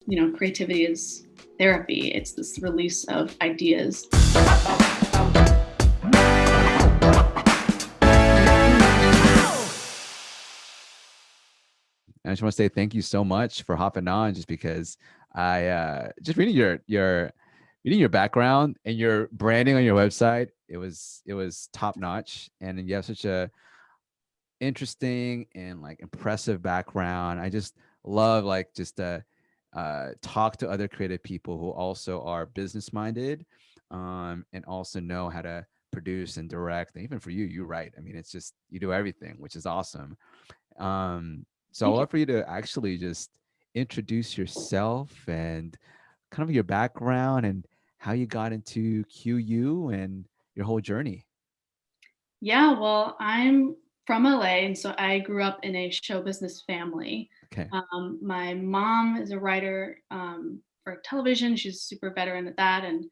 creativity is therapy. It's this release of ideas. And I just want to say thank you so much for hopping on, just because I just reading your background and your branding on your website, it was top notch. And you have such a interesting and like impressive background. I just love like just to talk to other creative people who also are business minded, and also know how to produce and direct. And even for you, you write. I mean, it's just you do everything, which is awesome. So I'd Thank you. love for you to actually just introduce yourself and kind of your background and how you got into QU and your whole journey. Yeah, well, I'm from LA, and so I grew up in a show business family. Okay. My mom is a writer for television. She's a super veteran at that, and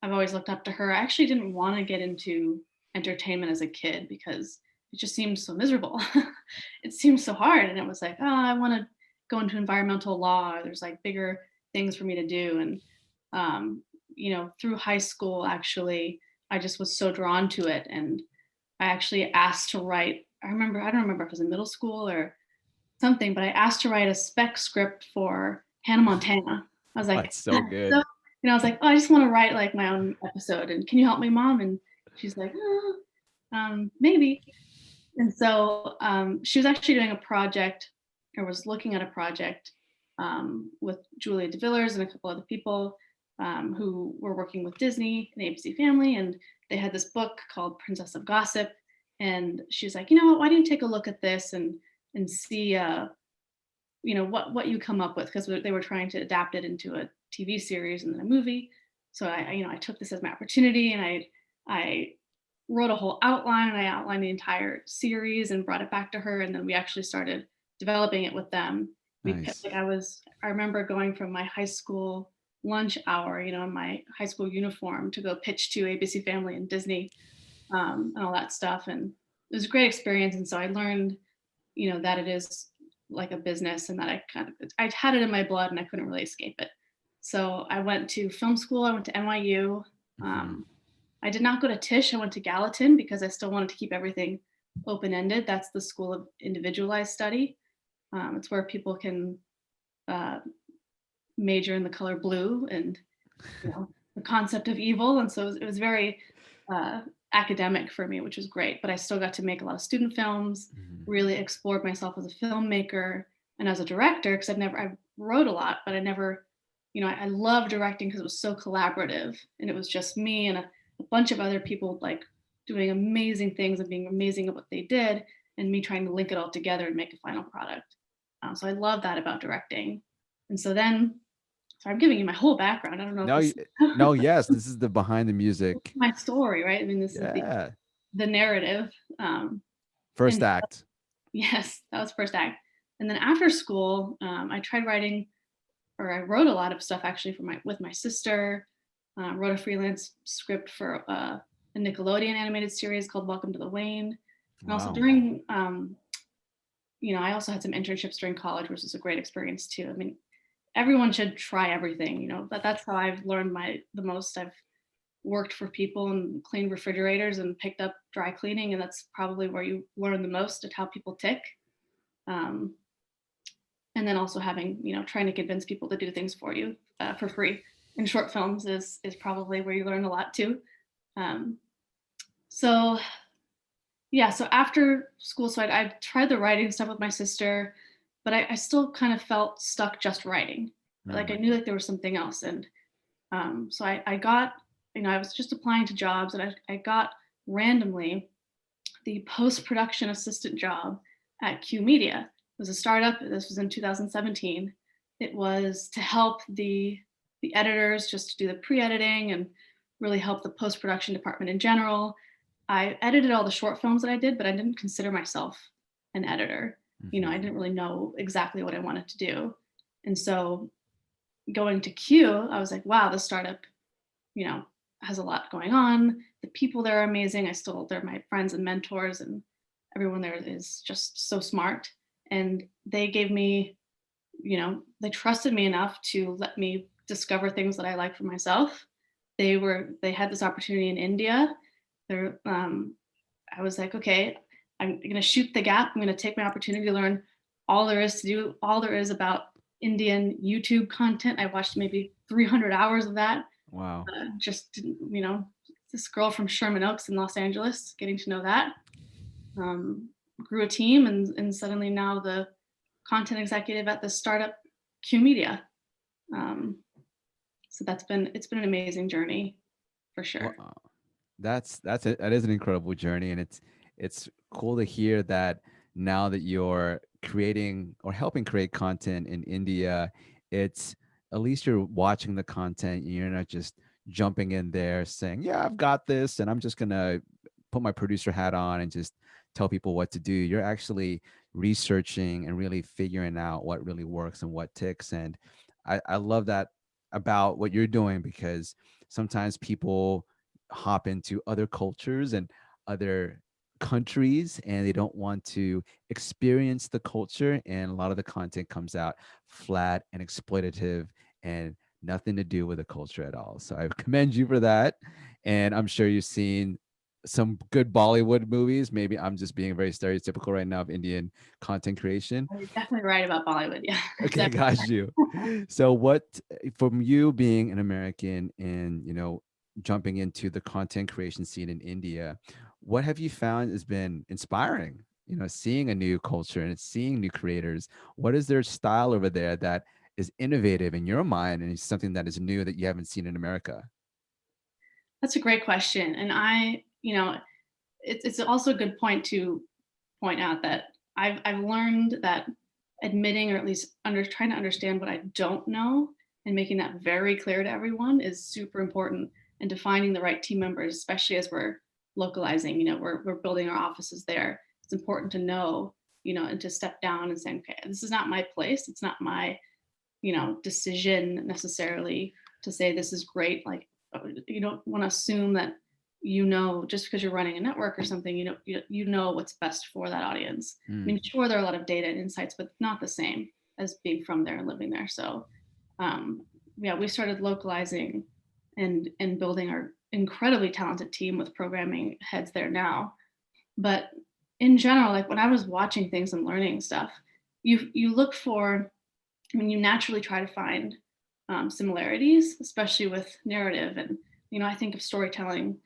I've always looked up to her. I actually didn't want to get into entertainment as a kid because it just seemed so miserable. It seemed so hard, and it was like, oh, I want to go into environmental law. There's like bigger things for me to do, and through high school, actually, I just was so drawn to it, and I actually asked to write. I don't remember if it was in middle school or something, but I asked to write a spec script for Hannah Montana. I was Oh, like, it's so so, good. I was like, oh, I just want to write like my own episode, and can you help me, mom? And she's like, oh, maybe. And so she was actually doing a project, or was looking at a project with Julia DeVillers and a couple other people who were working with Disney and ABC Family, and they had this book called Princess of Gossip. And she's like, you know what? Why don't you take a look at this and see, what you come up with, because they were trying to adapt it into a TV series and then a movie. So I took this as my opportunity, and I wrote a whole outline, and I outlined the entire series and brought it back to her, and then we actually started developing it with them. Nice. Like I remember going from my high school lunch hour, in my high school uniform, to go pitch to ABC Family and Disney, and all that stuff, and it was a great experience. And so I learned, that it is like a business, and that I had it in my blood, and I couldn't really escape it. So I went to film school. I went to NYU. Hmm. I did not go to Tisch. I went to Gallatin because I still wanted to keep everything open ended. That's the school of individualized study. It's where people can uh, major in the color blue and the concept of evil. And so it was very uh, academic for me, which was great. But I still got to make a lot of student films, Hmm. really explored myself as a filmmaker and as a director, because I wrote a lot, but I never, I love directing because it was so collaborative, and it was just me and a bunch of other people like doing amazing things and being amazing at what they did, and me trying to link it all together and make a final product. So I love that about directing. And so then, so I'm giving you my whole background. I don't know if No, this no, yes, this is the behind the is music. my story, right? I mean, this is the Yeah. the narrative. Um, First and act. yes, that was first act. And then after school, I tried writing, or I wrote a lot of stuff actually for with my sister. Wrote a freelance script for a Nickelodeon animated series called Welcome to the Wayne. And also Wow. during, I also had some internships during college, which was a great experience too. I mean, everyone should try everything, but that's how I've learned the most. I've worked for people and cleaned refrigerators and picked up dry cleaning, and that's probably where you learn the most at how people tick. Um, and then also having, trying to convince people to do things for you for free in short films is probably where you learn a lot too. Um, so yeah, so after school, so I tried the writing stuff with my sister, but I still kind of felt stuck just writing. Like I Mm. knew like there was something else, and so I got, I was just applying to jobs, and I got randomly the post production assistant job at Q Media. It was a startup. This was in 2017. It was to help the editors just to do the pre-editing and really help the post production department in general. I edited all the short films that I did, but I didn't consider myself an editor. I Hmm. didn't really know exactly what I wanted to do. And so going to Q, I was like, wow, this startup, you know, has a lot going on. The people there are amazing. They're my friends and mentors, and everyone there is just so smart. And they gave me, they trusted me enough to let me discover things that I like for myself. They had this opportunity in India. They're I was like, okay, I'm gonna shoot the gap. I'm gonna take my opportunity to learn all there is to do, all there is about Indian YouTube content. I watched maybe 300 hours of that. Wow. Just this girl from Sherman Oaks in Los Angeles, getting to know that. Um, Grew a team, and suddenly now the content executive at the startup Q Media. Um, so it's been an amazing journey for sure. Wow. That is an incredible journey, and it's cool to hear that now that you're creating or helping create content in India, it's at least you're watching the content and you're not just jumping in there saying, "Yeah, I've got this," and I'm just gonna put my producer hat on and just tell people what to do. You're actually researching and really figuring out what really works and what ticks. And I love that about what you're doing, because sometimes people hop into other cultures and other countries and they don't want to experience the culture, and a lot of the content comes out flat and exploitative and nothing to do with the culture at all. So I commend you for that, and I'm sure you've seen some good Bollywood movies. Maybe I'm just being very stereotypical right now of Indian content creation. You're definitely right about Bollywood. Yeah, Okay, definitely. got you. So what, from you being an American and, jumping into the content creation scene in India, what have you found has been inspiring? Seeing a new culture and seeing new creators. What is their style over there that is innovative in your mind and is something that is new that you haven't seen in America? That's a great question, and it's also a good point to point out that I've learned that admitting, or at least trying to understand what I don't know and making that very clear to everyone is super important, and defining the right team members, especially as we're localizing. We're building our offices there. It's important to know, and to step down and say, okay, this is not my place. It's not my decision necessarily to say this is great. Like, you don't want to assume that just because you're running a network or something, you know what's best for that audience. I Mm, mean, sure, there are a lot of data and insights, but not the same as being from there and living there. So yeah, we started localizing and building our incredibly talented team with programming heads there now. But in general, like when I was watching things and learning stuff, you look for, I mean, you naturally try to find similarities, especially with narrative. And I think of storytelling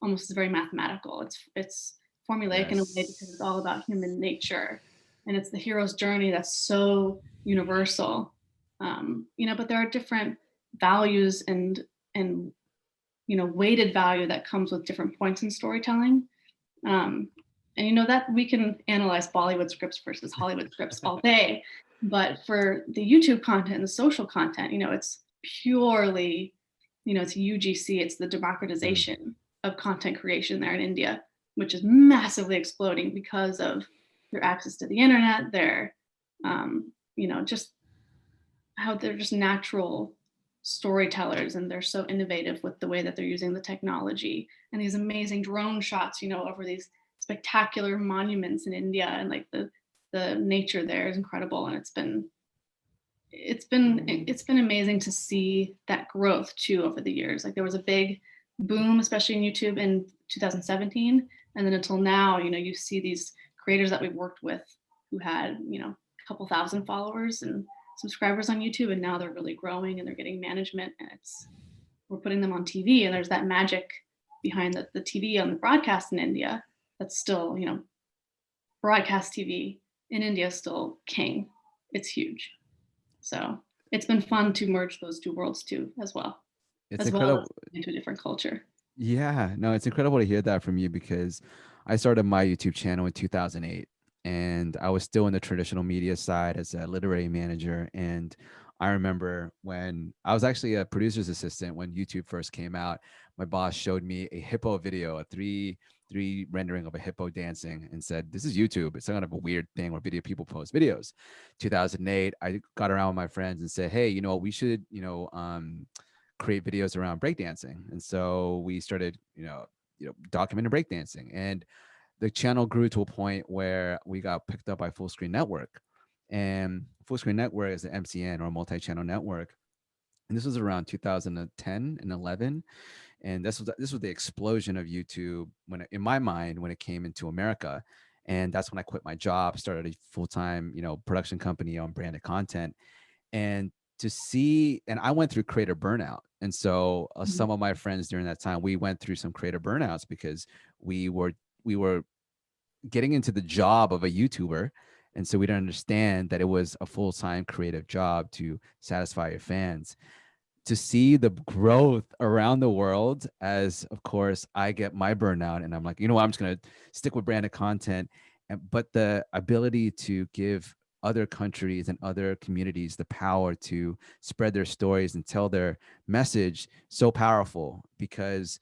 almost as very mathematical. It's formulaic in a way because it's all yes. about human nature, and it's the hero's journey that's so universal. But there are different values and weighted value that comes with different points in storytelling. Um, and that we can analyze Bollywood scripts versus Hollywood scripts all day, but for the YouTube content and the social content, it's purely, it's UGC, it's the Mm, democratization of content creation there in India, which is massively exploding because of their access to the internet, just how they're just natural storytellers, and they're so innovative with the way that they're using the technology, and these amazing drone shots, over these spectacular monuments in India, and like the nature there is incredible. And it's been amazing to see that growth too over the years. Like there was a big boom, especially in YouTube in 2017, and then until now, you see these creators that we've worked with who had a couple thousand followers and subscribers on YouTube, and now they're really growing and they're getting management, and we're putting them on TV, and there's that magic behind the TV on the broadcast in India. That's still, broadcast TV in India is still king. It's huge. So it's been fun to merge those two worlds too, it's as well incredible. as into a different culture. Yeah, no, it's incredible to hear that from you, because I started my YouTube channel in 2008 and I was still in the traditional media side as a literary manager. And I remember when I was actually a producer's assistant when YouTube first came out, my boss showed me a hippo video, a three rendering of a hippo dancing, and said, "This is YouTube. It's kind of a weird thing where video people post videos." 2008, I got around with my friends and said, "Hey, we should, create videos around breakdancing." And so we started, documenting breakdancing. And the channel grew to a point where we got picked up by Full Screen Network. And Full Screen Network is the MCN, or multi-channel network. And this was around 2010 and 11. And this was the explosion of YouTube when in my mind, when it came into America. And that's when I quit my job, started a full-time, production company on branded content. And to see, and I went through creator burnout. And so Mhm. some of my friends during that time, we went through some creator burnouts because we were getting into the job of a YouTuber. And so we didn't understand that it was a full-time creative job to satisfy your fans. To see the growth around the world, as of course I get my burnout and I'm like, you know what, I'm just going to stick with branded content. But the ability to give other countries and other communities the power to spread their stories and tell their message, so powerful. Because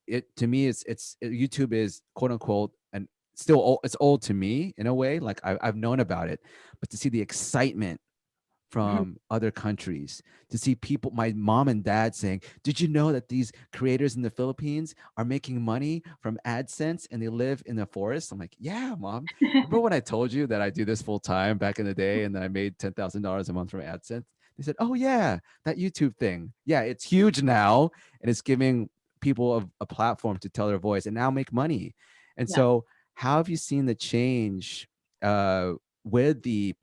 it, to me, YouTube is quote unquote, and still old, it's old to me in a way, like I've known about it, but to see the excitement Mhm. from other countries, to see people, my mom and dad saying, did you know that these creators in the Philippines are making money from AdSense and they live in the forest? I'm like, yeah, mom. Remember when I told you that I do this full time back in the day and that I made $10,000 a month from AdSense? They said, oh yeah, that YouTube thing. Yeah, it's huge now and it's giving people a platform to tell their voice and now make money. And Yeah. so how have you seen the change uh, with the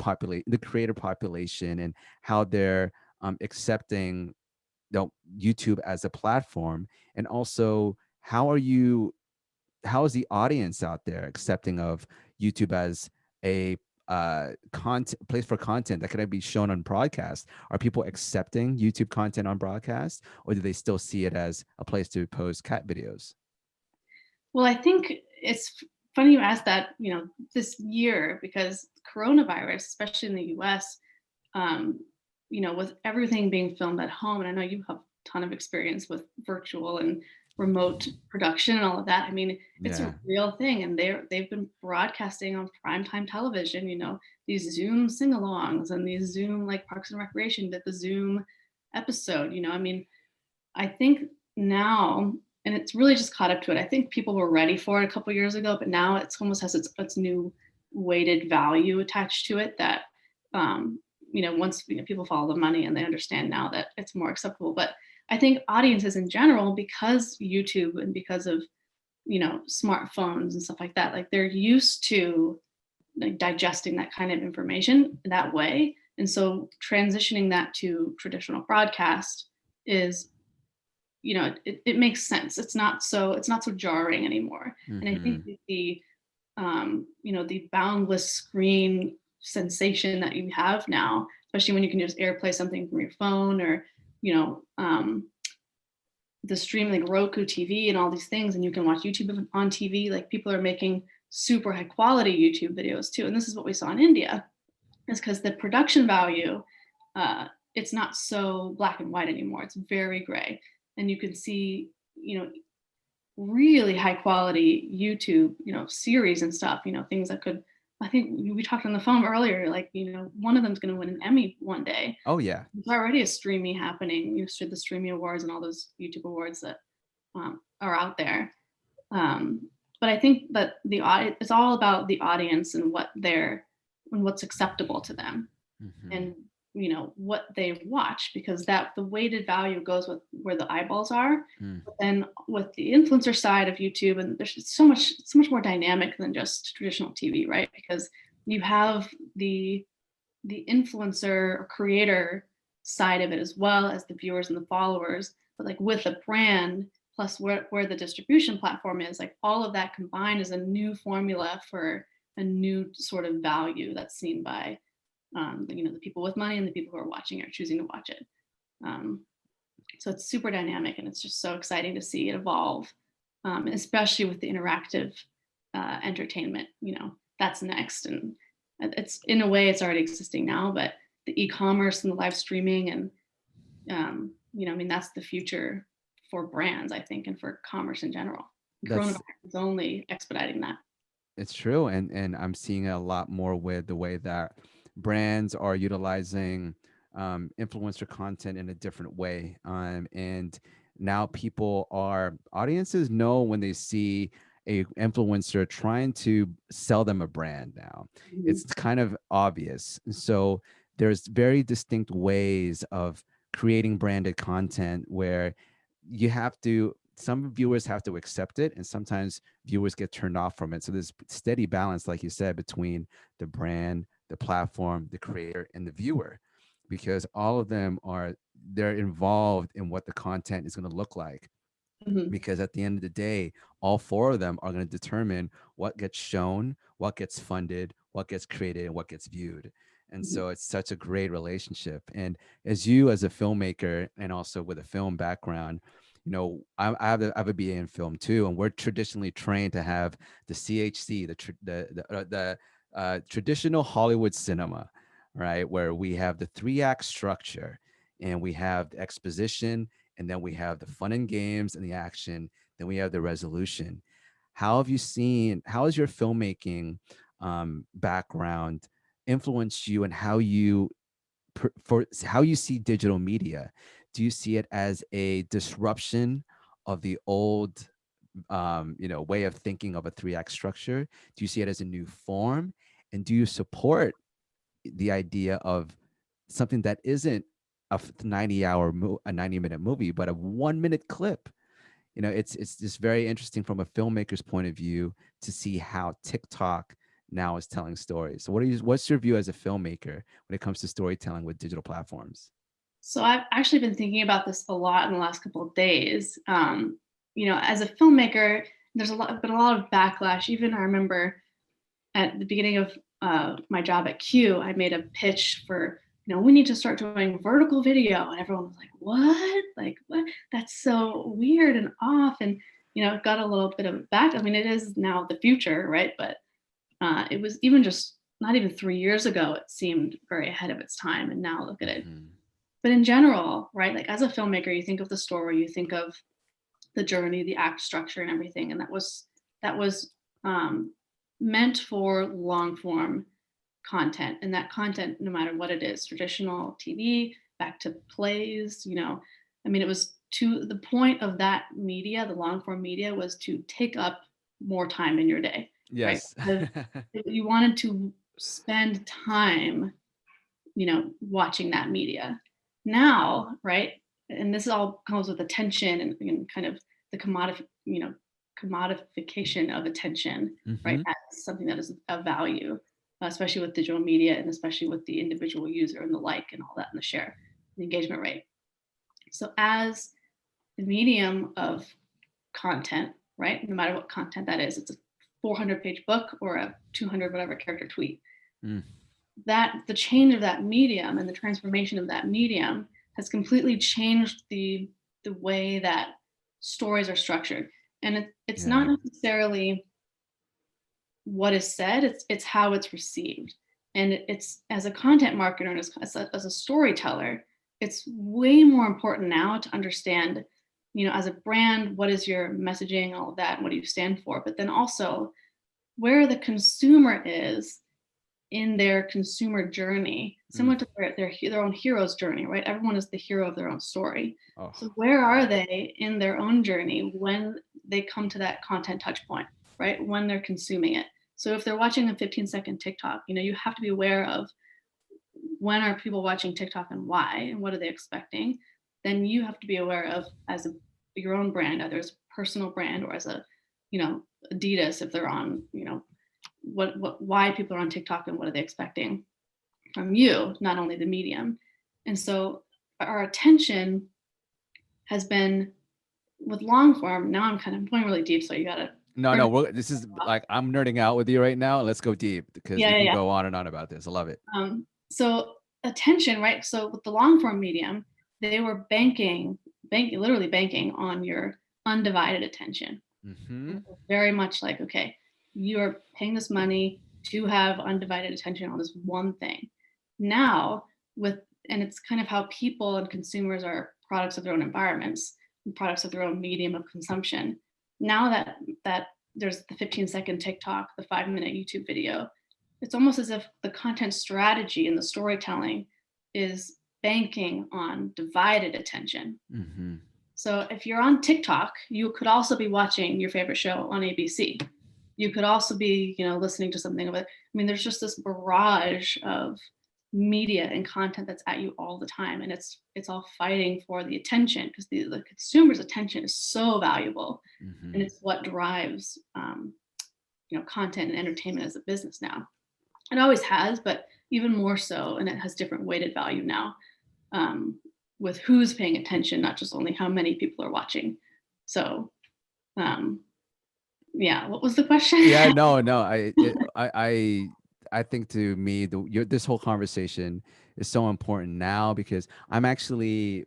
creator population, and how they're accepting YouTube as a platform? And also, how is the audience out there accepting of YouTube as a content place for content that could be shown on broadcast? Are people accepting YouTube content on broadcast, or do they still see it as a place to post cat videos? Well, I think it's funny you asked that, this year, because coronavirus, especially in the US, um, with everything being filmed at home, and I know you have a ton of experience with virtual and remote production and all of that. I mean, it's a Yeah. real thing, and they've been broadcasting on primetime television. These Zoom sing-alongs and these Zoom, like Parks and Recreation did the Zoom episode. I mean, I think now, and it's really just caught up to it. I think people were ready for it a couple years ago, but now it's almost has its new weighted value attached to it that, um, once people follow the money and they understand now that it's more acceptable. But I think audiences in general, because YouTube and because of smartphones and stuff like that, like they're used to like digesting that kind of information that way, and so transitioning that to traditional broadcast is, it makes sense. It's not so jarring anymore. And I think Hmm. the boundless screen sensation that you have now, especially when you can just airplay something from your phone, or you know the stream like Roku TV and all these things, and you can watch YouTube on TV. Like, people are making super high quality YouTube videos too, and this is what we saw in India, is because the production value, uh, it's not so black and white anymore. It's very gray, and you can see, really high quality YouTube, series and stuff. Things that could. I think we talked on the phone earlier. Like, one of them's going to win an Emmy one day. Oh yeah. There's already a streaming happening. The streaming awards and all those YouTube awards that are out there. But I think that it's all about the audience and what's acceptable to them, Hmm. and what they watch, because that the weighted value goes with where the eyeballs are. But then with the influencer side of YouTube, and there's so much more dynamic than just traditional TV, right? Because you have the influencer or creator side of it, as well as the viewers and the followers. But like with a brand, plus where the distribution platform is, like all of that combined is a new formula for a new sort of value that's seen by the people with money and the people who are watching or choosing to watch it. Um, so it's super dynamic, and it's just so exciting to see it evolve, especially with the interactive entertainment. That's next, and it's, in a way, it's already existing now. But the e-commerce and the live streaming, and I mean, that's the future for brands, I think, and for commerce in general. Coronavirus That's is only expediting that. It's true, and I'm seeing it a lot more with the way that brands are utilizing influencer content in a different way. And now audiences know when they see a influencer trying to sell them a brand now. Mhm. It's kind of obvious. So there's very distinct ways of creating branded content where you have to, some viewers have to accept it and sometimes viewers get turned off from it. So there's steady balance, like you said, between the brand, the platform, the creator, and the viewer, because all of them are, they're involved in what the content is going to look like, Mhm. because at the end of the day, all four of them are going to determine what gets shown, what gets funded, what gets created, and what gets viewed. And Mhm. so it's such a great relationship. And as you, as a filmmaker, and also with a film background, you know, I have a BA in film too, and we're traditionally trained to have the CHC, the traditional Hollywood cinema, right, where we have the 3-act structure, and we have the exposition, and then we have the fun and games and the action, then we have the resolution. How have you seen, how has your filmmaking background influenced you and how you for how you see digital media? Do you see it as a disruption of the old way of thinking of a 3-act structure? Do you see it as a new form? And do you support the idea of something that isn't a 90-minute movie, but a 1-minute clip? You know, it's just very interesting from a filmmaker's point of view to see how TikTok now is telling stories. So what's your view as a filmmaker when it comes to storytelling with digital platforms? So I've actually been thinking about this a lot in the last couple of days. As a filmmaker, there's been a lot of backlash. Even I remember at the beginning of my job at Q, I made a pitch for, we need to start doing vertical video. And everyone was like, what? Like, what? That's so weird and off. And, it got a little bit of back. I mean, it is now the future, right? But it was even just not even 3 years ago, it seemed very ahead of its time. And now look at it. Mhm. But in general, right, like as a filmmaker, you think of the story, you think of the journey, the act structure, and everything, and that was um, meant for long form content, and that content, no matter what it is, traditional TV, back to plays, I mean, it was to the point of that media, the long form media, was to take up more time in your day, right? Yes. Because you wanted to spend time watching that media. Now, right? And this all comes with attention and kind of the commodification of attention, right? Hmm. As something that is of value, especially with digital media and especially with the individual user and the like and all that and the share, the engagement rate. So as the medium of content, right? No matter what content that is, it's a 400-page book or a 200 whatever character tweet, Mm. that the change of that medium and the transformation of that medium has completely changed the way that stories are structured. And it's not Yeah. necessarily what is said, it's how it's received. And it's, as a content marketer and as a storyteller, it's way more important now to understand, as a brand, what is your messaging, all of that, and what do you stand for, but then also where the consumer is in their consumer journey, Mm. similar to their own hero's journey, right? Everyone is the hero of their own story. Oh, So where love are it. they in their own journey when they come to that content touch point, right? When they're consuming it. So if they're watching a 15-second TikTok, you have to be aware of when are people watching TikTok and why, and what are they expecting. Then you have to be aware of, as your own brand, either as a personal brand or as a, Adidas, if they're on, why people are on TikTok and what are they expecting from you, not only the medium. And so our attention has been with long form. Now I'm going really deep, so you gotta No, turn no, it this is off. like I'm nerding out with you right now. Let's go deep because Yeah, we yeah, can yeah. go on and on about this. I love it. So attention, right? So with the long form medium, they were literally banking on your undivided attention. Hmm. Very much like, okay, you are paying this money to have undivided attention on this one thing. Now, and it's kind of how people and consumers are products of their own environments, and products of their own medium of consumption. Now that there's the 15-second TikTok, the 5-minute YouTube video, it's almost as if the content strategy and the storytelling is banking on divided attention. Hmm. So if you're on TikTok, you could also be watching your favorite show on ABC. You could also be, listening to something of it. I mean, there's just this barrage of media and content that's at you all the time, and it's all fighting for the attention, because the consumer's attention is so valuable, and Hmm. it's what drives content and entertainment as a business now. It always has, but even more so, and it has different weighted value now, um, with who's paying attention, not just only how many people are watching. So, um, yeah, what was the question? Yeah, no, no. I think to me, this whole conversation is so important now because I'm actually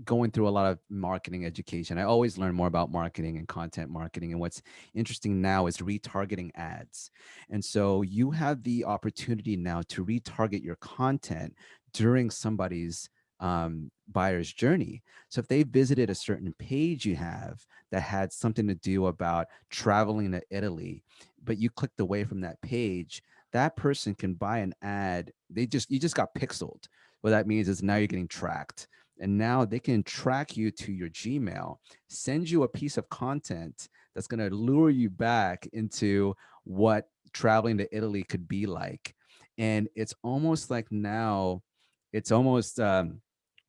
going through a lot of marketing education. I always learn more about marketing and content marketing. And what's interesting now is retargeting ads. And so you have the opportunity now to retarget your content during somebody's buyer's journey. So if they visited a certain page you have that had something to do about traveling to Italy, but you clicked away from that page, that person can buy an ad. You just got pixeled. What that means is now you're getting tracked, and now they can track you to your Gmail, send you a piece of content that's going to lure you back into what traveling to Italy could be like. And it's almost like now, it's almost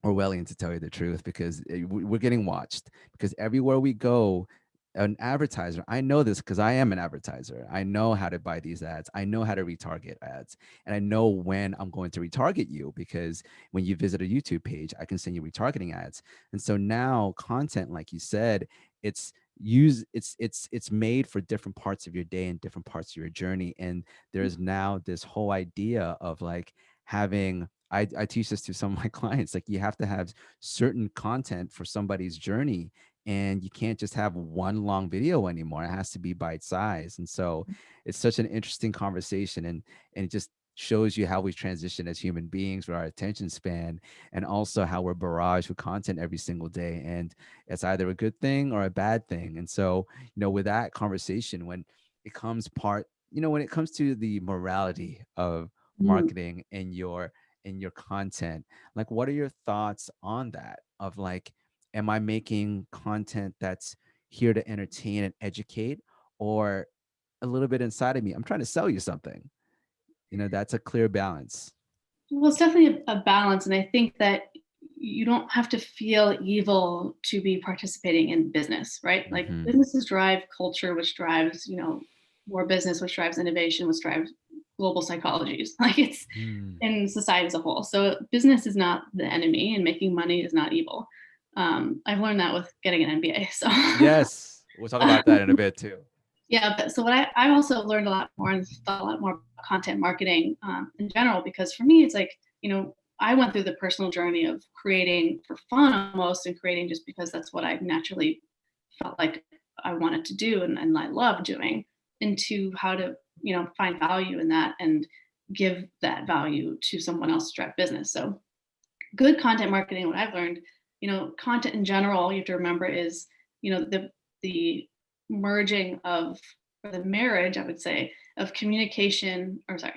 Orwellian, to tell you the truth, because we're getting watched, because everywhere we go, an advertiser, I know this because I am an advertiser. I know how to buy these ads. I know how to retarget ads. And I know when I'm going to retarget you, because when you visit a YouTube page, I can send you retargeting ads. And so now content, like you said, it's made for different parts of your day and different parts of your journey. And there's now this whole idea of like having, I teach this to some of my clients, like you have to have certain content for somebody's journey, and you can't just have one long video anymore. It has to be bite size. And so it's such an interesting conversation, and it just shows you how we transition as human beings with our attention span, and also how we're barraged with content every single day, and it's either a good thing or a bad thing. And so, with that conversation, when it comes part, when it comes to the morality of Mm. marketing in your content, like what are your thoughts on that, of like, am I making content that's here to entertain and educate, or a little bit inside of me, I'm trying to sell you something? That's a clear balance. Well, it's definitely a balance, and I think that you don't have to feel evil to be participating in business, right? Like Hmm. businesses drive culture, which drives, more business, which drives innovation, which drives global psychologies. Like it's Mm. in society as a whole. So business is not the enemy, and making money is not evil. I've learned that with getting an MBA. So Yes, we'll talk about that in a bit too. yeah, but so what I also learned a lot more and thought a lot more about content marketing in general, because for me, it's like, I went through the personal journey of creating for fun almost, and creating just because that's what I naturally felt like I wanted to do, and I love doing, into how to, find value in that and give that value to someone else to drive business. So good content marketing, what I've learned, content in general, you have to remember is, the merging of, or the marriage, I would say, of communication, or sorry,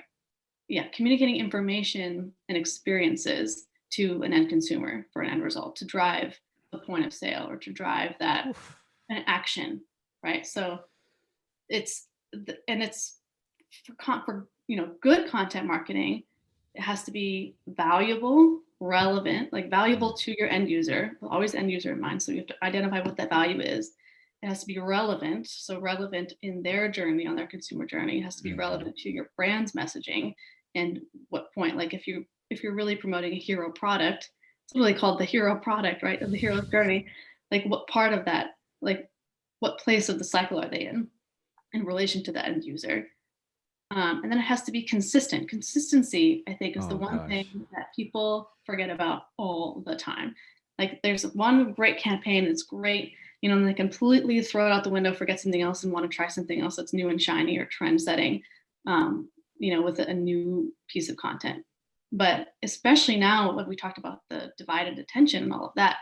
yeah, communicating information and experiences to an end consumer for an end result to drive a point of sale, or to drive that Oof. an action, right? So it's for good content marketing, it has to be valuable, relevant, like valuable Mm. to your end user, always end user in mind. So you have to identify what that value is. It has to be relevant, so relevant in their journey, on their consumer journey. It has to be Mhm. relevant to your brand's messaging, and what point, like if you're really promoting a hero product, it's really called the hero product, right, of the hero's journey. Like what part of that, like what place of the cycle are they in relation to the end user? And then it has to be consistent. Consistency, I think, is the Oh one gosh. thing that people forget about all the time. Like there's one great campaign that's great, and they completely throw it out the window, forget something else, and want to try something else that's new and shiny or trend setting, with a new piece of content. But especially now, like we talked about the divided attention and all of that,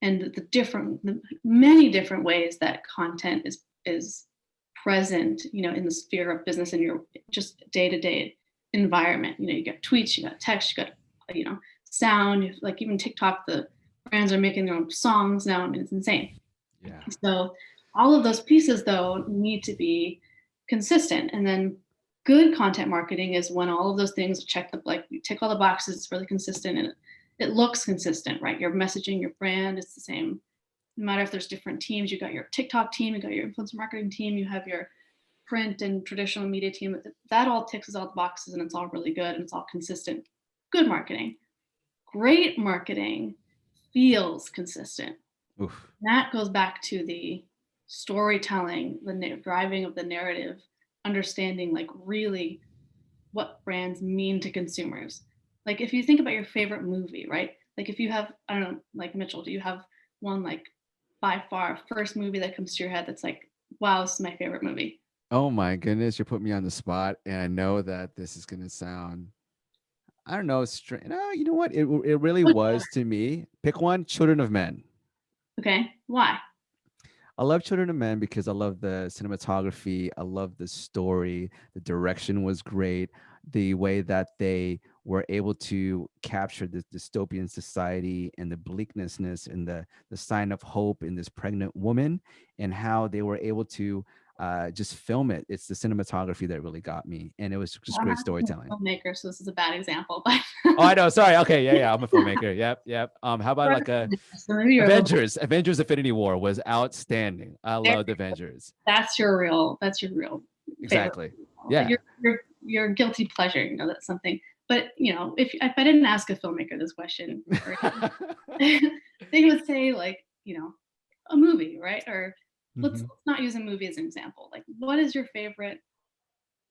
and the many different ways that content is present, in the sphere of business in your just day-to-day environment. You got tweets, you got text, you got, sound, like even TikTok, Brands are making their own songs now. I mean, it's insane. Yeah. So all of those pieces though need to be consistent. And then good content marketing is when all of those things check the, like you tick all the boxes, it's really consistent and it looks consistent, right? Your messaging, your brand, it's the same. No matter if there's different teams, you got your TikTok team, you got your influencer marketing team, you have your print and traditional media team. That all ticks all the boxes and it's all really good and it's all consistent. Good marketing. Great marketing feels consistent. Oof. That goes back to the storytelling, the driving of the narrative, understanding like really what brands mean to consumers. Like if you think about your favorite movie, right? Like if you have, I don't know, like Mitchell, do you have one like by far first movie that comes to your head that's like, wow, this is my favorite movie? Oh my goodness, you're putting me on the spot, and I know that this is gonna sound, I don't know, strange. No, you know what? It really Whichever. was to me. Pick one, Children of Men. Okay, why? I love Children of Men because I love the cinematography. I love the story. The direction was great. The way that they were able to capture this dystopian society and the bleaknessness and the sign of hope in this pregnant woman, and how they were able to just film it. It's the cinematography that really got me, and it was just I'm great not a storytelling. filmmaker, so this is a bad example, but Oh, I know. Sorry. Okay. Yeah. Yeah. I'm a filmmaker. Yep. Yep. How about like a so maybe you're a little Avengers Infinity War was outstanding. I there. loved Avengers. That's your real favorite. Exactly. Yeah. Your guilty pleasure, you know, that's something. But you know, if I didn't ask a filmmaker this question, they would say like, you know, a movie, right? Or let's Mhm. not use a movie as an example. Like, what is your favorite?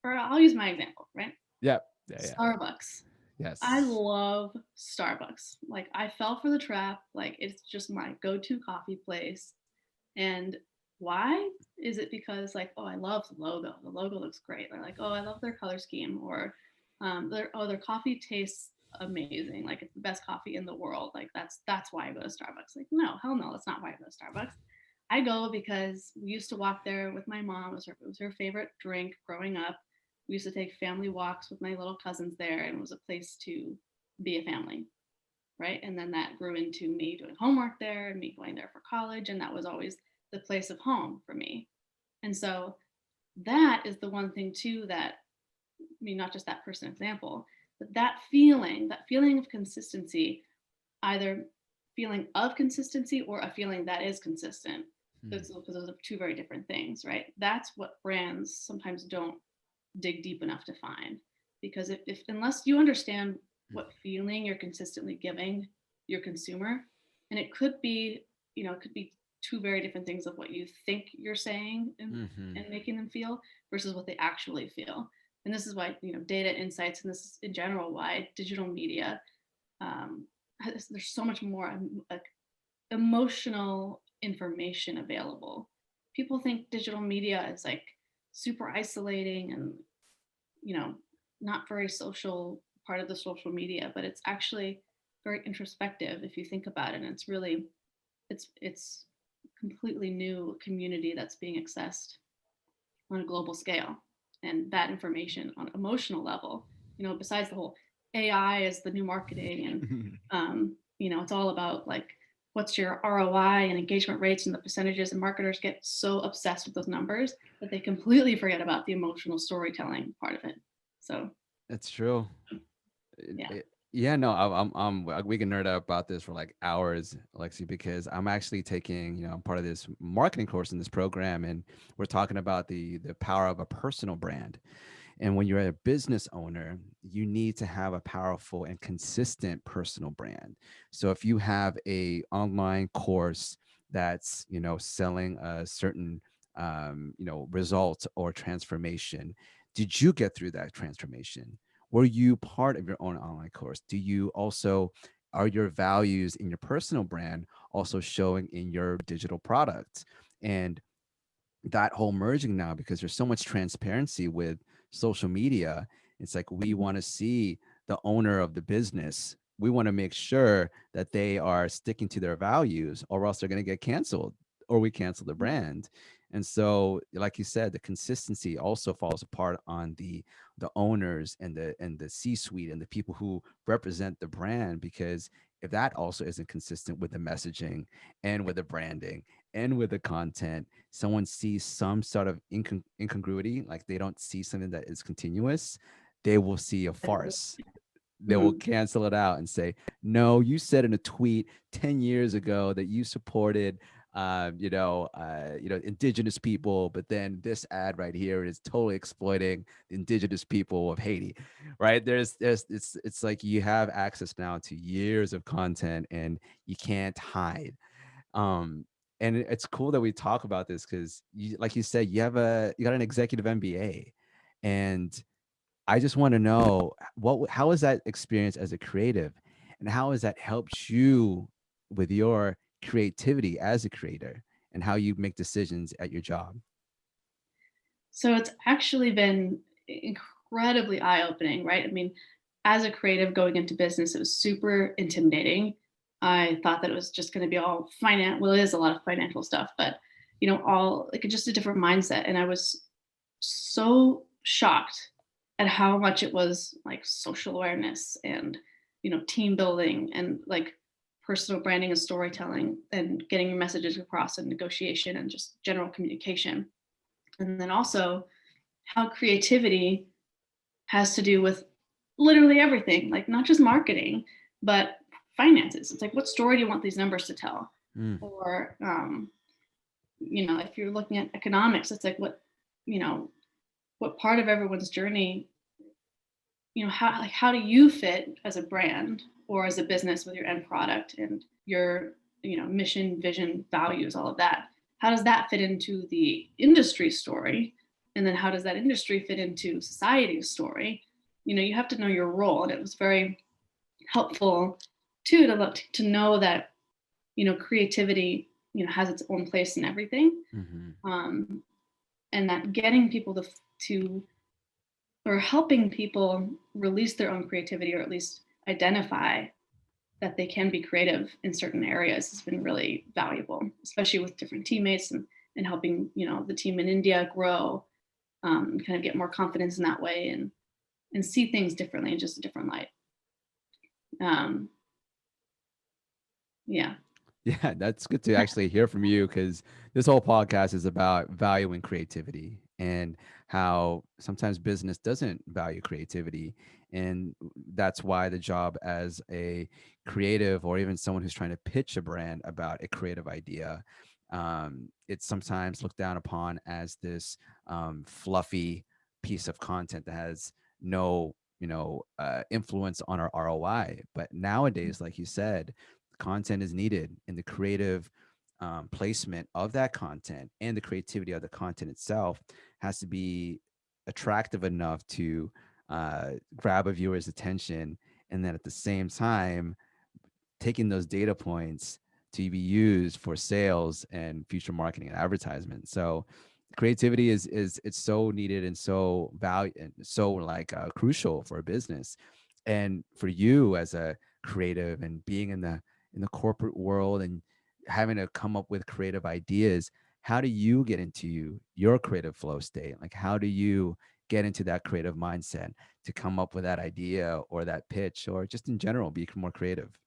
Or I'll use my example, right? Yep. Yeah. Yeah. Starbucks. I Yes. love Starbucks. Like, I fell for the trap. Like, it's just my go-to coffee place. And why? Is it because like, oh, I love the logo. The logo looks great. They're like, oh, I love their color scheme, or their coffee tastes amazing. Like it's the best coffee in the world. Like that's why I go to Starbucks. Like, no, hell no, that's not why I go to Starbucks. I go because we used to walk there with my mom. It was her favorite drink growing up. We used to take family walks with my little cousins there, and it was a place to be a family, right? And then that grew into me doing homework there and me going there for college. And that was always the place of home for me. And so that is the one thing too that, I mean, not just that person example, but that feeling of consistency, either feeling of consistency or a feeling that is consistent. Hmm. Because those are two very different things, right? That's what brands sometimes don't dig deep enough to find. Because if unless you understand what feeling you're consistently giving your consumer, and it could be, you know, it could be two very different things of what you think you're saying Hmm. and making them feel versus what they actually feel. And this is why, you know, data insights, and this is in general why digital media, um, there's so much more like emotional information available. People think digital media is like super isolating and, you know, not very social part of the social media, but it's actually very introspective if you think about it. And it's really, it's completely new community that's being accessed on a global scale. And that information on emotional level, you know, besides the whole AI is the new marketing and, you know, it's all about like what's your ROI and engagement rates and the percentages, and marketers get so obsessed with those numbers that they completely forget about the emotional storytelling part of it. So That's true. yeah. Yeah, no, we can nerd out about this for like hours, Lexi, because I'm actually taking, I'm part of this marketing course in this program, and we're talking about the power of a personal brand. And when you're a business owner, you need to have a powerful and consistent personal brand. So if you have a online course that's, selling a certain, result or transformation, did you get through that transformation? Were you part of your own online course? Do you also, are your values in your personal brand also showing in your digital product? And that whole merging now, because there's so much transparency with social media, it's like we want to see the owner of the business, we want to make sure that they are sticking to their values, or else they're going to get canceled, or we cancel the brand. And so like you said, the consistency also falls apart on the owners and the C suite and the people who represent the brand, because if that also isn't consistent with the messaging and with the branding and with the content, someone sees some sort of incongruity, like they don't see something that is continuous, they will see a farce. They will Mhm. cancel it out and say, no, you said in a tweet 10 years ago that you supported indigenous people, but then this ad right here is totally exploiting the indigenous people of Haiti, right? It's like you have access now to years of content and you can't hide. um and it's cool that we talk about this because, you, like you said, you got an executive MBA, and I just want to know how was that experience as a creative, and how has that helped you with your creativity as a creator and how you make decisions at your job? So it's actually been incredibly eye-opening, right? I mean, as a creative going into business, it was super intimidating. I thought that it was just going to be all finance. Well, it is a lot of financial stuff, but all like just a different mindset. And I was so shocked at how much it was like social awareness and team building and like personal branding and storytelling and getting your messages across and negotiation and just general communication. And then also how creativity has to do with literally everything, like not just marketing, but finances. It's like, what story do you want these numbers to tell? Mm. Or, if you're looking at economics, it's like, you know, what part of everyone's journey, how do you fit as a brand or as a business with your end product and your, mission, vision, values, all of that? How does that fit into the industry story? And then how does that industry fit into society's story? You have to know your role. And it was very helpful too to know that, creativity, has its own place in everything. Hmm. Um, and that getting people to or helping people release their own creativity or at least identify that they can be creative in certain areas has been really valuable, especially with different teammates and helping, the team in India grow, kind of get more confidence in that way and see things differently in just a different light. Um, yeah. Yeah, that's good to actually hear from you, because this whole podcast is about valuing creativity and how sometimes business doesn't value creativity. And that's why the job as a creative, or even someone who's trying to pitch a brand about a creative idea, it's sometimes looked down upon as this fluffy piece of content that has no influence on our ROI. But nowadays, like you said, content is needed, and the creative placement of that content and the creativity of the content itself has to be attractive enough to grab a viewer's attention, and then at the same time taking those data points to be used for sales and future marketing and advertisement. So creativity is it's so needed and so value and so like crucial for a business. And for you as a creative and being in the corporate world and having to come up with creative ideas, how do you get into your creative flow state? Like, how do you get into that creative mindset to come up with that idea or that pitch, or just in general be more creative?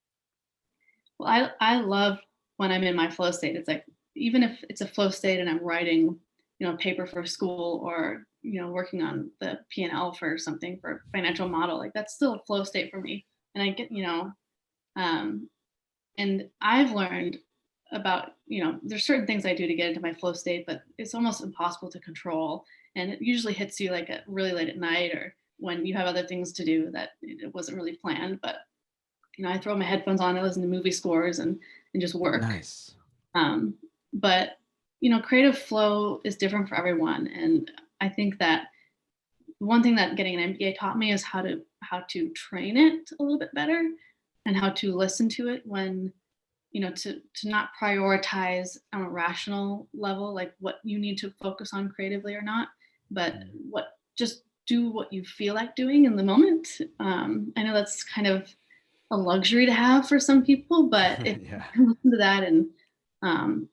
Well, I love when I'm in my flow state. It's like, even if it's a flow state and I'm writing, a paper for school or, working on the P&L for something for a financial model, like that's still a flow state for me. And I get, um, and I've learned about, there's certain things I do to get into my flow state, but it's almost impossible to control. And it usually hits you like at really late at night or when you have other things to do that it wasn't really planned. But I throw my headphones on, I listen to movie scores and just work. Nice. Um, but creative flow is different for everyone, and I think that one thing that getting an MBA taught me is how to train it a little bit better, and how to listen to it when to not prioritize on a rational level like what you need to focus on creatively or not, but Mm. what just do what you feel like doing in the moment. I know that's kind of a luxury to have for some people, but if Yeah. you listen to that and um,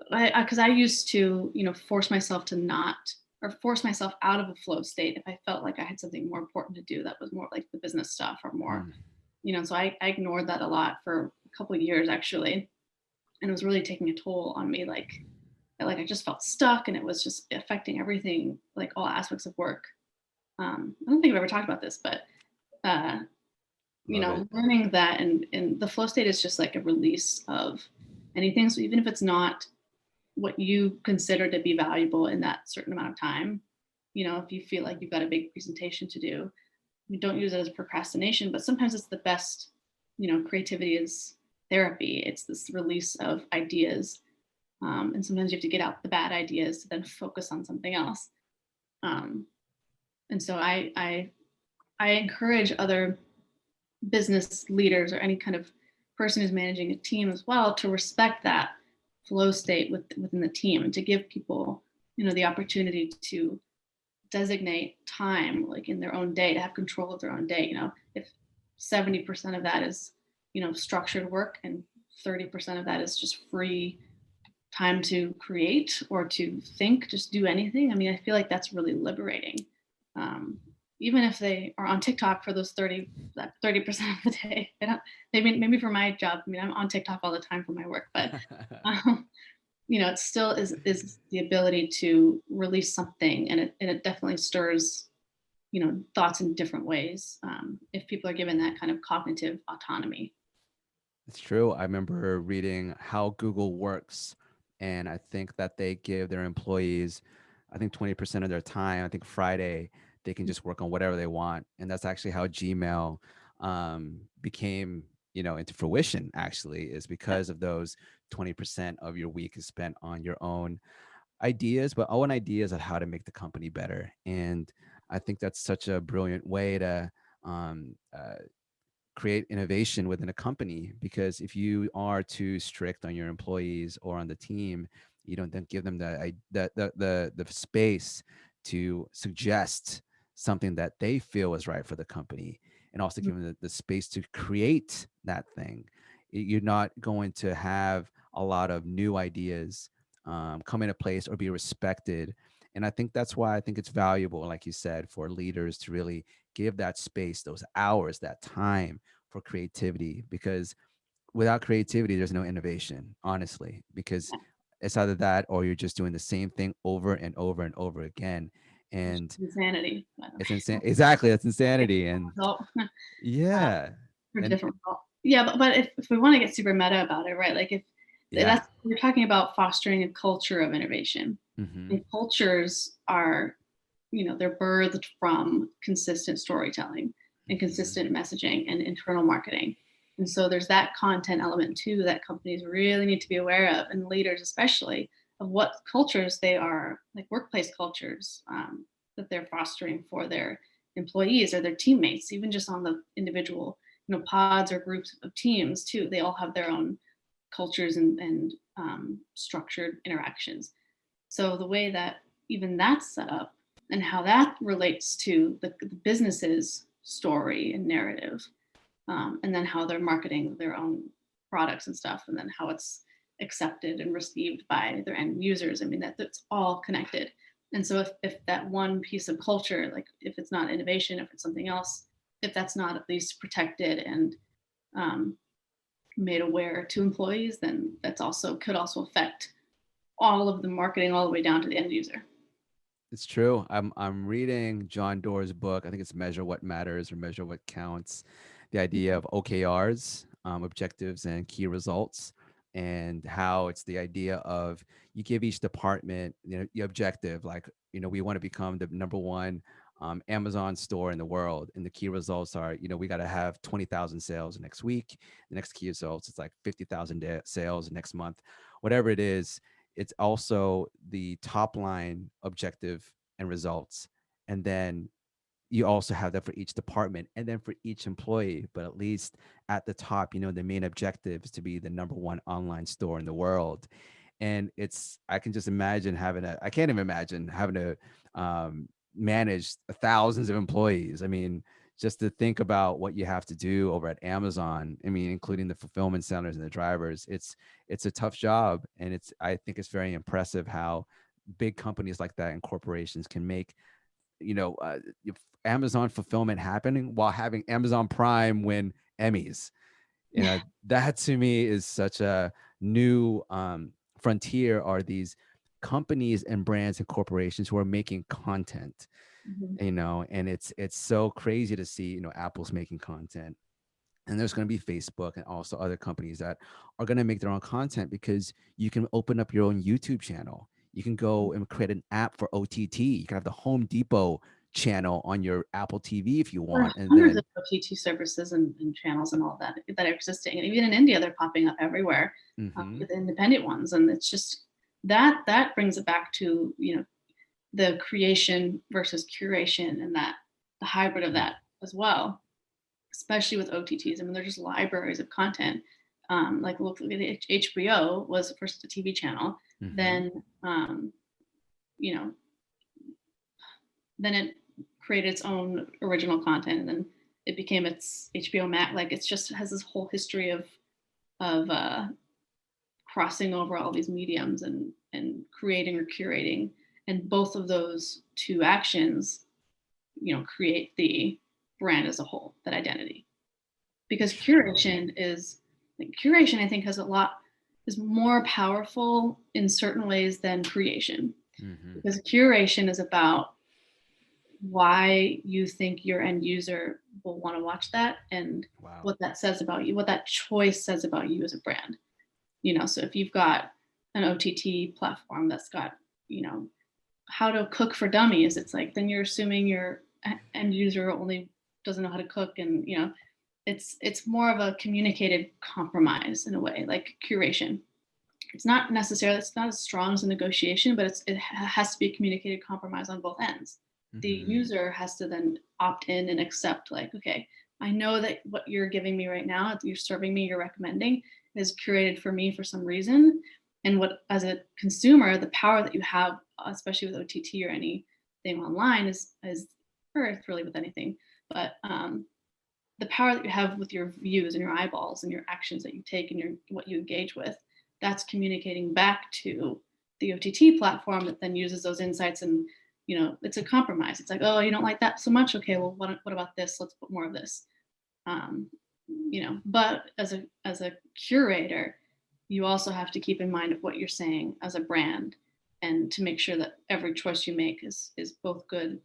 because I used to, force myself to not or force myself out of a flow state if I felt like I had something more important to do that was more like the business stuff or more, Mm. So I ignored that a lot for a couple of years actually, and it was really taking a toll on me. Like I just felt stuck, and it was just affecting everything, like all aspects of work. I don't think I've ever talked about this, but uh, Love it. learning that, and the flow state is just like a release of anything. So even if it's not what you consider to be valuable in that certain amount of time, if you feel like you've got a big presentation to do, you don't use it as procrastination, but sometimes it's the best. Creativity is therapy. It's this release of ideas. And sometimes you have to get out the bad ideas to then focus on something else. Um, and so I encourage other business leaders or any kind of person who's managing a team as well to respect that flow state within the team, and to give people the opportunity to designate time, like in their own day, to have control of their own day. If 70% of that is structured work, and 30% of that is just free time to create or to think, just do anything. I mean, I feel like that's really liberating. Um, Even if they are on TikTok for that 30% of the day. Maybe for my job, I mean, I'm on TikTok all the time for my work, but um, it still is the ability to release something, and it definitely stirs thoughts in different ways, if people are given that kind of cognitive autonomy. It's true. I remember reading how Google works, and I think that they give their employees, I think 20% of their time. I think Friday they can just work on whatever they want, and that's actually how Gmail became, into fruition. Actually, is Yeah. because of those 20% of your week is spent on your own ideas, but own ideas on how to make the company better. And I think that's such a brilliant way to um, uh, create innovation within a company, because if you are too strict on your employees or on the team, you don't then give them the space to suggest something that they feel is right for the company, and also give them the space to create that thing. You're not going to have a lot of new ideas come into place or be respected. And I think that's why I think it's valuable, like you said, for leaders to really give that space, those hours, that time for creativity, because without creativity there's no innovation, honestly, because Yeah. it's either that or you're just doing the same thing over and over and over again. Which And is insanity, by the it's way. insane. Exactly, that's It's insanity. And result yeah. for And different result. Yeah, but if we want to get super meta about it, right? Like if yeah. that's we're talking about fostering a culture of innovation. Hmm. And cultures are, they're birthed from consistent storytelling and Hmm. consistent messaging and internal marketing. And so there's that content element too that companies really need to be aware of, and leaders especially, of what cultures they are, like workplace cultures, that they're fostering for their employees or their teammates, even just on the individual, pods or groups of teams too. They all have their own cultures and structured interactions. So the way that even that's set up, and how that relates to the business's story and narrative, and then how they're marketing their own products and stuff, and then how it's accepted and received by their end users. I mean, that's all connected. And so if that one piece of culture, like if it's not innovation, if it's something else, if that's not at least protected and um, made aware to employees, then that's also could also affect all of the marketing all the way down to the end user. It's true. I'm reading John Doerr's book. I think it's Measure What Matters or Measure What Counts. The idea of OKRs, objectives and key results, and how it's the idea of you give each department, the objective, like, we want to become the number one Amazon store in the world. And the key results are, we got to have 20,000 sales next week. The next key results, it's like 50,000 sales next month, whatever it is. It's also the top line objective and results. And then you also have that for each department and then for each employee. But at least at the top, the main objective is to be the number one online store in the world. And I can just imagine I can't even imagine having to manage thousands of employees. I mean, just to think about what you have to do over at Amazon, I mean, including the fulfillment centers and the drivers, it's a tough job. And I think it's very impressive how big companies like that and corporations can make, you know, uh, Amazon fulfillment happening while having Amazon Prime when Emmys. That to me is such a new frontier, are these companies and brands and corporations who are making content, Mhm. and it's so crazy to see, Apple's making content, and there's going to be Facebook and also other companies that are going to make their own content, because you can open up your own YouTube channel. You can go and create an app for OTT. You can have the Home Depot channel on your Apple TV if you There are want. And hundreds then of OTT services and channels and all that are existing, and even in India, they're popping up everywhere, mhm, with independent ones, and it's just that brings it back to the creation versus curation, and that the hybrid of that as well, especially with OTTs. I mean, they're just libraries of content. Like look at HBO was first a TV channel, mhm. then you know then it created its own original content, and then it became its HBO Max. Like it's just has this whole history of crossing over all these mediums and creating or curating, and both of those two actions, create the brand as a whole, that identity. Because True. curation, I think, has a lot is more powerful in certain ways than creation, Mhm. because curation is about why you think your end user will want to watch that, and Wow. what that says about you, what that choice says about you as a brand. So if you've got an OTT platform that's got, you know, how to cook for dummies, it's like then you're assuming your end user only doesn't know how to cook, and it's more of a communicated compromise in a way, like curation. It's not as strong as a negotiation, but it has to be a communicated compromise on both ends. The Mhm. user has to then opt in and accept, like, okay, I know that what you're giving me right now, you're serving me, you're recommending, is curated for me for some reason. And what, as a consumer, the power that you have, especially with OTT or anything online, is earth really with anything, but the power that you have with your views and your eyeballs and your actions that you take and what you engage with, that's communicating back to the OTT platform that then uses those insights, and it's a compromise. It's like, oh, you don't like that so much, okay, well, what about this? Let's put more of this. um, but as a curator, you also have to keep in mind of what you're saying as a brand, and to make sure that every choice you make is both good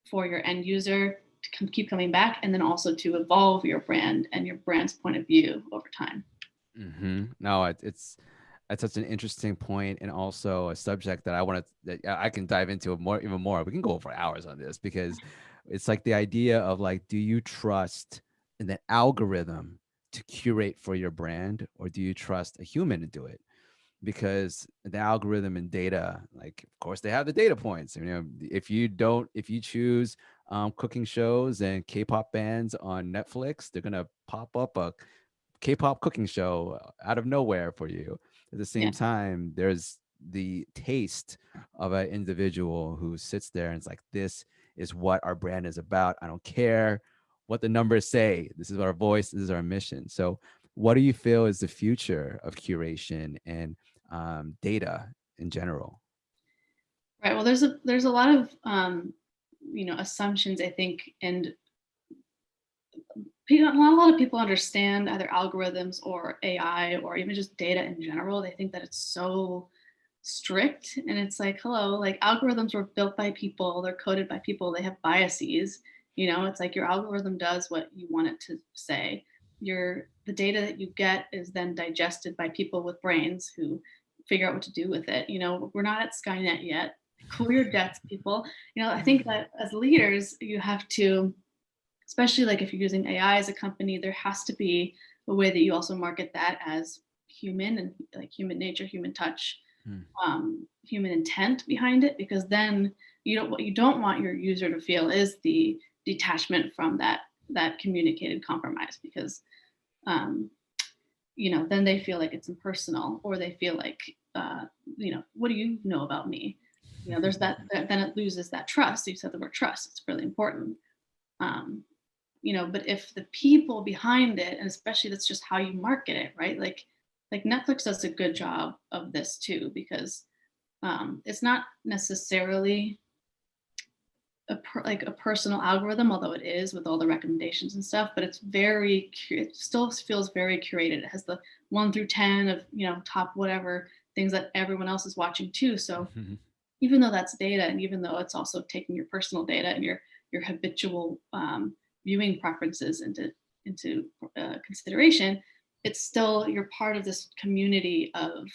for your end user to keep coming back, and then also to evolve your brand and your brand's point of view over time. No, it's such an interesting point, and also a subject that I can dive into even more. We can go for hours on this, because it's like the idea of, like, do you trust in the algorithm to curate for your brand, or do you trust a human to do it? Because the algorithm and data, like, of course they have the data points. If you choose cooking shows and K-pop bands on Netflix, they're gonna pop up a K-pop cooking show out of nowhere for you. At the same Yeah. time, there's the taste of an individual who sits there and it's like, this is what our brand is about. I don't care what the numbers say. This is our voice. This is our mission. So, what do you feel is the future of curation and data in general? Right. Well, there's a lot of assumptions, I think, and a lot of people understand either algorithms or AI or even just data in general. They think that it's so strict, and it's like, hello, like algorithms were built by people, they're coded by people, they have biases. It's like your algorithm does what you want it to say. The data that you get is then digested by people with brains who figure out what to do with it. We're not at Skynet yet. Cool your jets, people. I think that as leaders, you have to, especially like if you're using AI as a company, there has to be a way that you also market that as human, and like human nature, human touch, Hmm. human intent behind it, because then what you don't want your user to feel is the detachment from that communicated compromise, because um, then they feel like it's impersonal, or they feel like, what do you know about me? There's then it loses that trust. You said the word trust, it's really important. um, but if the people behind it, and especially that's just how you market it, right? Like Netflix does a good job of this too, because it's not necessarily like a personal algorithm, although it is with all the recommendations and stuff, but it's it still feels very curated. It has the 1 through 10 of, top whatever things that everyone else is watching too. So even though that's data, and even though it's also taking your personal data and your habitual viewing preferences into consideration, it's still, you're part of this community of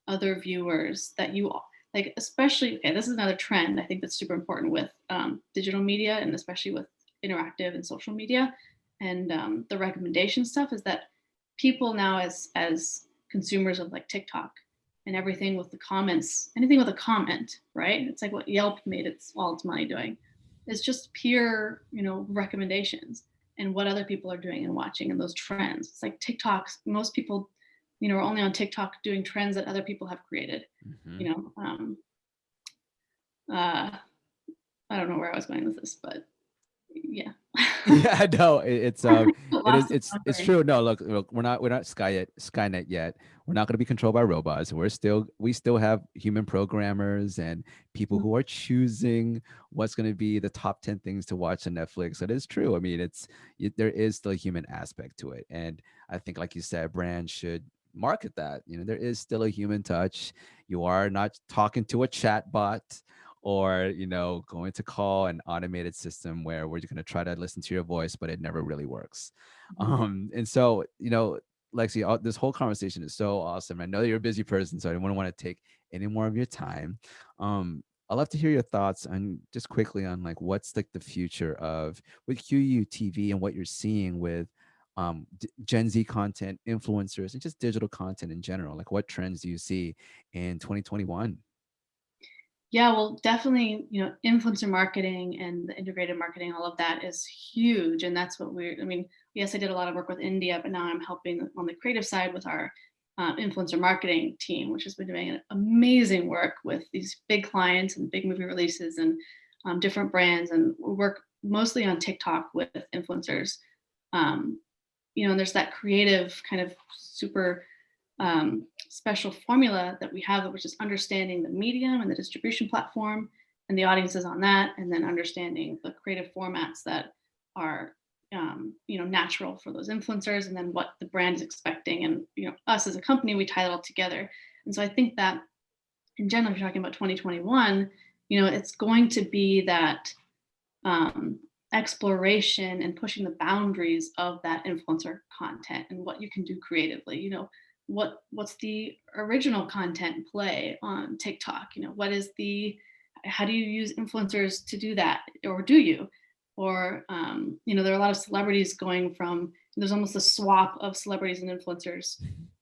other viewers that you like, especially, okay, this is another trend I think that's super important with digital media, and especially with interactive and social media and the recommendation stuff, is that people now, as consumers of like TikTok and everything with the comments, anything with a comment, right? It's like what Yelp made all its money doing. It's just pure, recommendations and what other people are doing and watching, and those trends. It's like TikToks. Most people, are only on TikTok doing trends that other people have created. Mm-hmm. You know, I don't know where I was going with this, but yeah. Yeah, no, it is, Lost it's true. No, look, we're not Skynet yet. We're not going to be controlled by robots. We still have human programmers and people who are choosing what's going to be the top 10 things to watch on Netflix. It is true. I mean, there is still a human aspect to it. And I think, like you said, brands should market that. There is still a human touch. You are not talking to a chat bot, or going to call an automated system where we're going to try to listen to your voice, but it never really works. And so, Lexi, this whole conversation is so awesome. I know that you're a busy person, so I don't want to take any more of your time. I'd love to hear your thoughts on, just quickly, on like what's like the future of with QUTV and what you're seeing with Gen Z content, influencers, and just digital content in general. Like, what trends do you see in 2021? Yeah, well, definitely, influencer marketing and the integrated marketing, all of that is huge. And that's what I mean, yes, I did a lot of work with India, but now I'm helping on the creative side with our influencer marketing team, which has been doing amazing work with these big clients and big movie releases and different brands. And we work mostly on TikTok with influencers. Um, and there's that creative kind of super special formula that we have, which is understanding the medium and the distribution platform and the audiences on that, and then understanding the creative formats that are natural for those influencers, and then what the brand is expecting. And us as a company, we tie it all together. And so I think that in general, if you're talking about 2021, it's going to be that exploration and pushing the boundaries of that influencer content and what you can do creatively. What's the original content play on TikTok? How do you use influencers to do that, or do you? Or there are a lot of celebrities there's almost a swap of celebrities and influencers,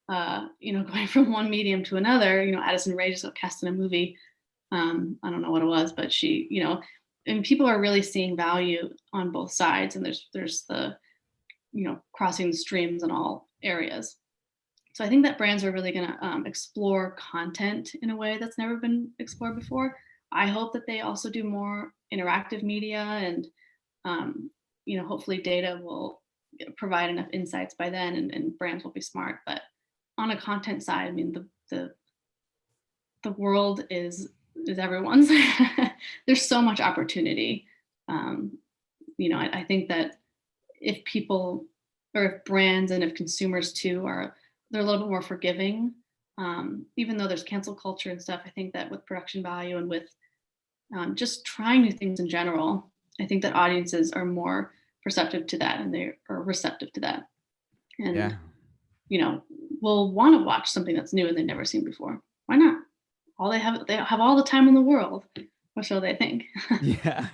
going from one medium to another. Addison Rae just got cast in a movie. I don't know what it was, but she, and people are really seeing value on both sides, and there's the crossing the streams in all areas. So I think that brands are really going to explore content in a way that's never been explored before. I hope that they also do more interactive media, and hopefully data will provide enough insights by then, and brands will be smart. But on a content side, I mean, the world is everyone's. There's so much opportunity. I think that if people, or if brands and if consumers too, they're a little bit more forgiving. Even though there's cancel culture and stuff, I think that with production value and with just trying new things in general, I think that audiences are more perceptive to that, and they are receptive to that. And, Yeah. will want to watch something that's new and they've never seen before. Why not? They have all the time in the world. What shall they think? Yeah.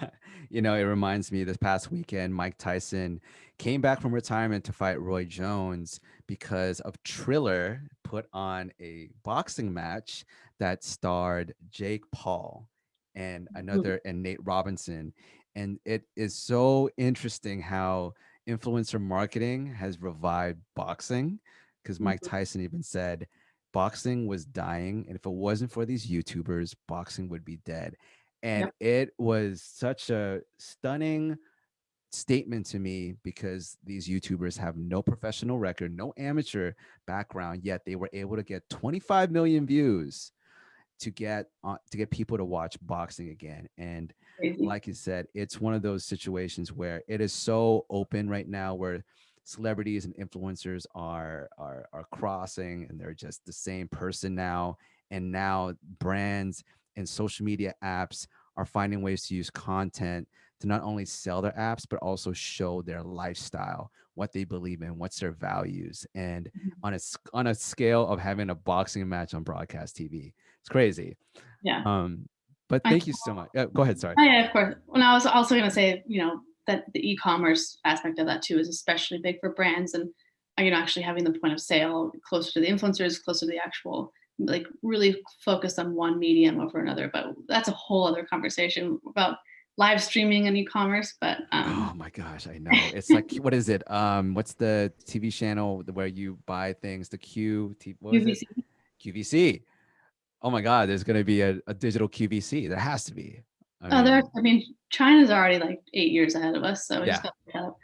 It reminds me, this past weekend, Mike Tyson came back from retirement to fight Roy Jones because of Triller put on a boxing match that starred Jake Paul and Nate Robinson. And it is so interesting how influencer marketing has revived boxing, because Mike Tyson even said boxing was dying. And if it wasn't for these YouTubers, boxing would be dead. And Yep. it was such a stunning statement to me, because these YouTubers have no professional record, no amateur background, yet they were able to get 25 million views to get people to watch boxing again. And Crazy. like you said, it's one of those situations where it is so open right now, where celebrities and influencers are crossing, and they're just the same person now. And now brands and social media apps are finding ways to use content to not only sell their apps but also show their lifestyle, what they believe in, what's their values. And on a scale of having a boxing match on broadcast TV, it's crazy. Yeah. um but I thank you so much. Go ahead, sorry. Oh, yeah, of course. Well, I was also going to say, that the e-commerce aspect of that too is especially big for brands, and actually having the point of sale closer to the influencers, closer to the actual, like really focused on one medium over another. But that's a whole other conversation about live streaming and e-commerce. But Oh my gosh, I know. It's like, what is it? What's the TV channel where you buy things? The what was it? UVC. QVC. Oh my God, there's going to be a digital QVC. There has to be. I Oh, mean, China's already like 8 years ahead of us, so we just yeah. got to pick up.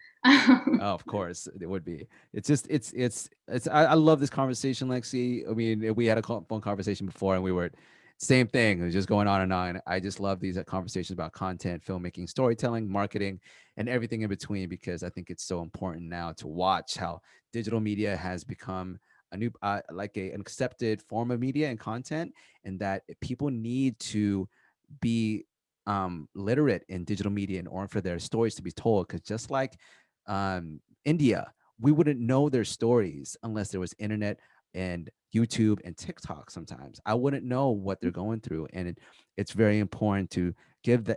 Oh, of course, it would be. It's just, it's. I love this conversation, Lexi. I mean, we had a phone conversation before, and we were same thing. It was just going on and on. I just love these conversations about content, filmmaking, storytelling, marketing, and everything in between, because I think it's so important now to watch how digital media has become a new, like an accepted form of media and content, and that people need to be literate in digital media in order for their stories to be told. Because just like India, we wouldn't know their stories unless there was internet and YouTube and TikTok. Sometimes I wouldn't know what they're going through, and it's very important to give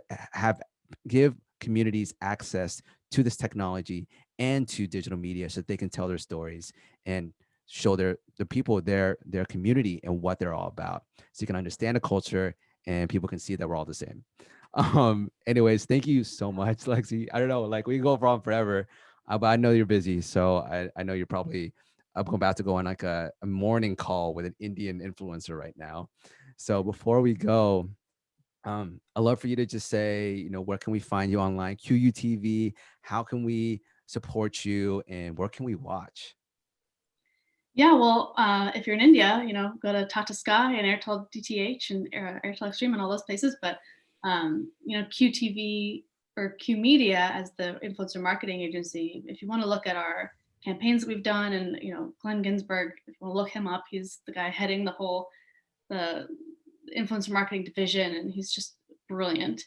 communities access to this technology and to digital media so that they can tell their stories and show the people their community and what they're all about, so you can understand the culture and people can see that we're all the same. Anyways, thank you so much, Lexi. I don't know, like we can go on forever, but I know you're busy, so I know you're probably about to go on like a morning call with an Indian influencer right now. So before we go, I'd love for you to just say, where can we find you online? QUTV, how can we support you, and where can we watch? Yeah, well, if you're in India, go to Tata Sky and Airtel DTH and Airtel Extreme and all those places. But QTV or Q Media as the influencer marketing agency, if you want to look at our campaigns that we've done, and Glenn Ginsburg, if you want to look him up, he's the guy heading the influencer marketing division, and he's just brilliant.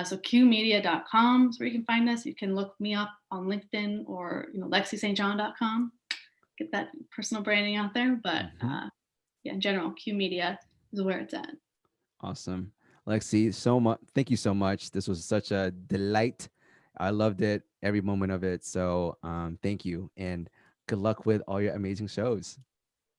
So qmedia.com is where you can find us. You can look me up on LinkedIn, or lexistjohn.com. Get that personal branding out there. But yeah, in general, Q Media is where it's at. Awesome. Lexi, thank you so much. This was such a delight. I loved it, every moment of it. So thank you, and good luck with all your amazing shows.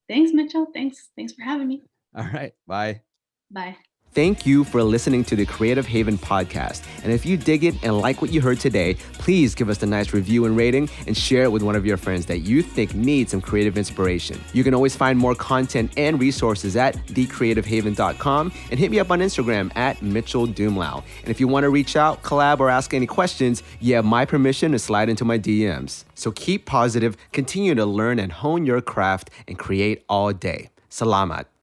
Thanks, Mitchell. Thanks for having me. All right. Bye. Bye. Thank you for listening to the Creative Haven podcast. And if you dig it and like what you heard today, please give us a nice review and rating and share it with one of your friends that you think needs some creative inspiration. You can always find more content and resources at thecreativehaven.com, and hit me up on Instagram at Mitchel Dumlao. And if you want to reach out, collab, or ask any questions, you have my permission to slide into my DMs. So keep positive, continue to learn and hone your craft, and create all day. Salamat.